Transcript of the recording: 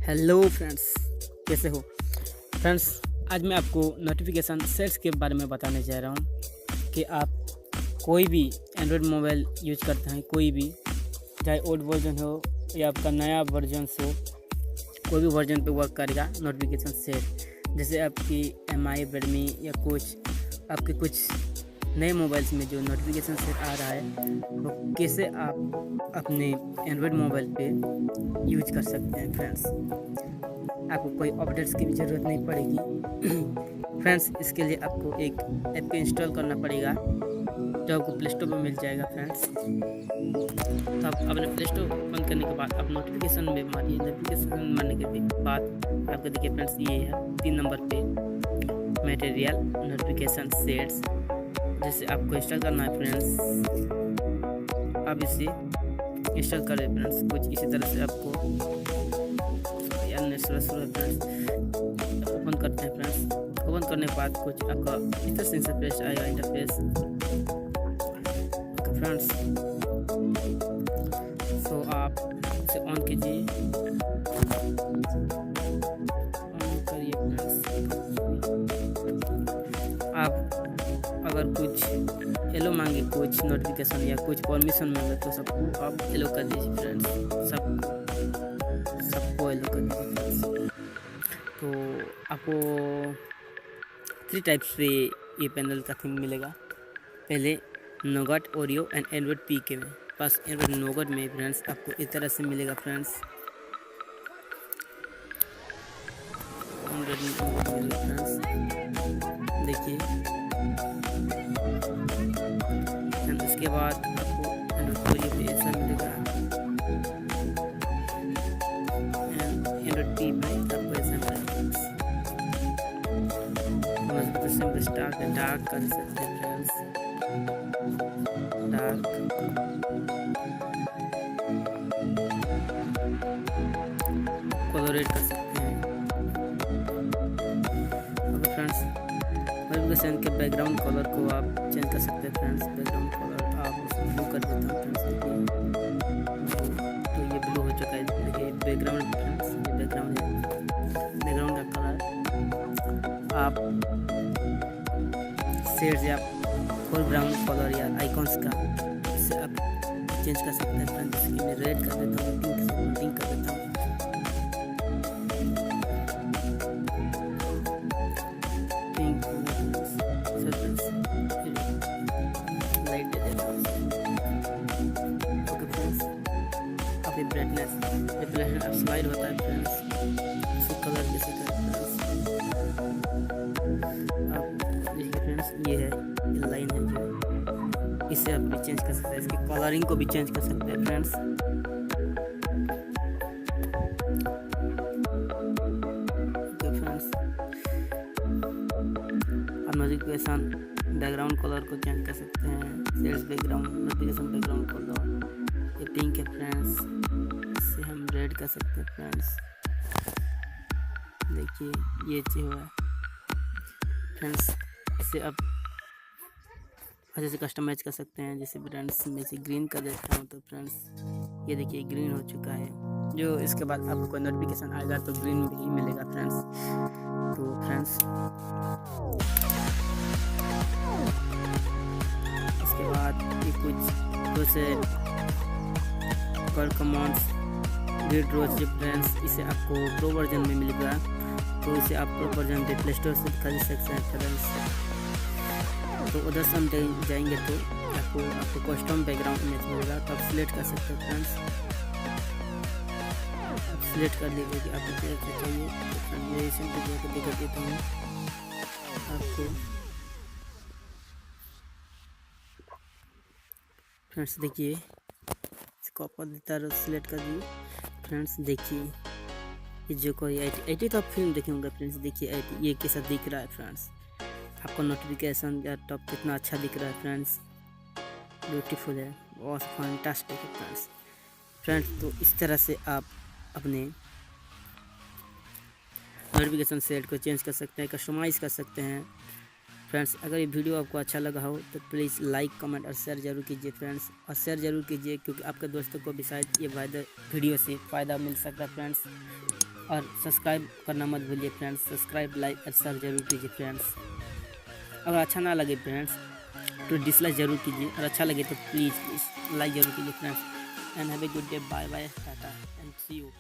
Hello friends, कैसे हो friends. आज मैं आपको नोटिफिकेशन सेट्स के बारे में बताने जा रहा हूँ कि आप कोई भी एंड्रॉयड मोबाइल यूज करते हैं, कोई भी चाहे ओल्ड वर्जन हो या आपका नया वर्जन हो, कोई भी वर्जन पे वर्क करेगा नोटिफिकेशन सेट। जैसे आपकी MI रेडमी या कुछ आपके कुछ नए मोबाइल्स में जो नोटिफिकेशन सेट आ रहा है वो कैसे आप अपने एंड्रॉयड मोबाइल पे यूज कर सकते हैं फ्रेंड्स। आपको कोई अपडेट्स की भी ज़रूरत नहीं पड़ेगी फ्रेंड्स। इसके लिए आपको एक ऐप को इंस्टॉल करना पड़ेगा जो आपको प्ले स्टोर पर मिल जाएगा फ्रेंड्स। तो आप अपने प्ले स्टोर ओपन करने के बाद आप नोटिफिकेशन में मारिए। नोटिफिकेशन मारने के बाद आपको देखिए फ्रेंड्स, ये है 3 नंबर पे मटेरियल नोटिफिकेशन सेट्स, जैसे आपको इंस्टॉल करना है फ्रेंड्स। आप इसे इंस्टॉल करें फ्रेंड्स, कुछ इसी तरह से आपको फ्रेंड्स ओपन करते हैं फ्रेंड्स। ओपन करने के बाद कुछ आपका इस तरह से इंटरफेस आएगा। इंटरफेस फ्रेंड्स, सो आप इसे ऑन कीजिए, ऑन करिए फ्रेंड्स। आप अगर कुछ एलो मांगे, कुछ नोटिफिकेशन या कुछ परमिशन मांगे तो सबको आप एलो कर दीजिए फ्रेंड्स। सबको एलो कर दीजिए फ्रेंड्स। तो आपको 3 टाइप्स से ये पैनल का थीम मिलेगा। पहले nougat, Oreo and Android PK में। बस एंड्रॉयड नोगट में फ्रेंड्स आपको इस तरह से मिलेगा फ्रेंड्स। देखिए, उसके बाद आपको एंड्रॉयड पे ऐसा मिलेगा। एंड्रॉयड P में आपको ऐसा मिलेगा। डार्क कर सकते हैं फ्रेंड्स, डार्क कलरेट कर सकते हैं फ्रेंड्स। नोटिफिकेशन के बैकग्राउंड कलर को आप चेंज कर सकते हैं फ्रेंड्स। बैकग्राउंड कलर आप उसको ब्लू कर देते हैं फ्रेंड्स। तो ये ब्लू हो चुका है। देखिए बैकग्राउंड फ्रेंड्स, ये बैकग्राउंड है। बैकग्राउंड का कलर आप शेड्स या फोरग्राउंड कलर या आइकॉन्स का इससे आप चेंज कर सकते हैं फ्रेंड्स। इसकी मैं रेड कर देता हूँ, पिंक कर देता हूँ। ब्राइटनेस अब स्लाइड होता है फ्रेंड्स। इसका कलर कैसे करें फ्रेंड्स, आप देखिए फ्रेंड्स, ये है, ये लाइन है जो इसे आप भी चेंज कर सकते हैं। इसकी कलरिंग को भी चेंज कर सकते हैं फ्रेंड्स। ओके फ्रेंड्स, आप नोटिफिकेशन बैकग्राउंड कलर को चेंज कर सकते हैं। Sets background, notification background colour ये पिंक है फ्रेंड्स, इससे हम रेड कर सकते हैं फ्रेंड्स। देखिए ये चीज़ हुआ है फ्रेंड्स। इसे आप अच्छे से कस्टमाइज कर सकते हैं। जैसे फ्रेंड्स मैं इसे ग्रीन कर देता हूँ तो फ्रेंड्स ये देखिए ग्रीन हो चुका है। जो इसके बाद आपको कोई नोटिफिकेशन आएगा तो ग्रीन भी मिलेगा फ्रेंड्स। तो फ्रेंड्स इसके बाद ये कुछ दूसरे पर कमांड्स रीड रोज फ्रेंड्स, इसे आपको प्रो वर्जन में मिलेगा। तो इसे आप प्रो वर्जन पे प्ले स्टोर से खरीद सकते हैं फ्रेंड्स। तो उधर से हम जाएंगे तो आपको कस्टम बैकग्राउंड इमेज मिलेगा। तो आप सिलेक्ट कर सकते हैं फ्रेंड्स। आप सिलेक्ट कर लीजिए कि आपको क्या चाहिए। तो इसे जाकर दिखा देता हूँ आपको फ्रेंड्स। देखिए कॉपर देता है, सिलेक्ट कर दिए फ्रेंड्स। देखिए ये जो कोई 80 तो आप फिल्म देखे होंगे फ्रेंड्स। देखिए 80 ये कैसा दिख रहा है फ्रेंड्स। आपको नोटिफिकेशन का टॉप कितना अच्छा दिख रहा है फ्रेंड्स। ब्यूटीफुल है, बहुत फैंटास्टिक है फ्रेंड्स। तो इस तरह से आप अपने नोटिफिकेशन सेट को चेंज कर सकते हैं, कस्टमाइज़ कर सकते हैं फ्रेंड्स। अगर ये वीडियो आपको अच्छा लगा हो तो प्लीज़ लाइक, कमेंट और शेयर जरूर कीजिए फ्रेंड्स। और शेयर जरूर कीजिए क्योंकि आपके दोस्तों को भी शायद ये वीडियो से फ़ायदा मिल सकता है फ्रेंड्स। और सब्सक्राइब करना मत भूलिए फ्रेंड्स। सब्सक्राइब, लाइक और शेयर जरूर कीजिए फ्रेंड्स। अगर अच्छा ना लगे फ्रेंड्स तो डिसलाइक जरूर कीजिए, और अच्छा लगे तो प्लीज़ लाइक जरूर कीजिए friends. And have a good day, bye bye, tata and see you.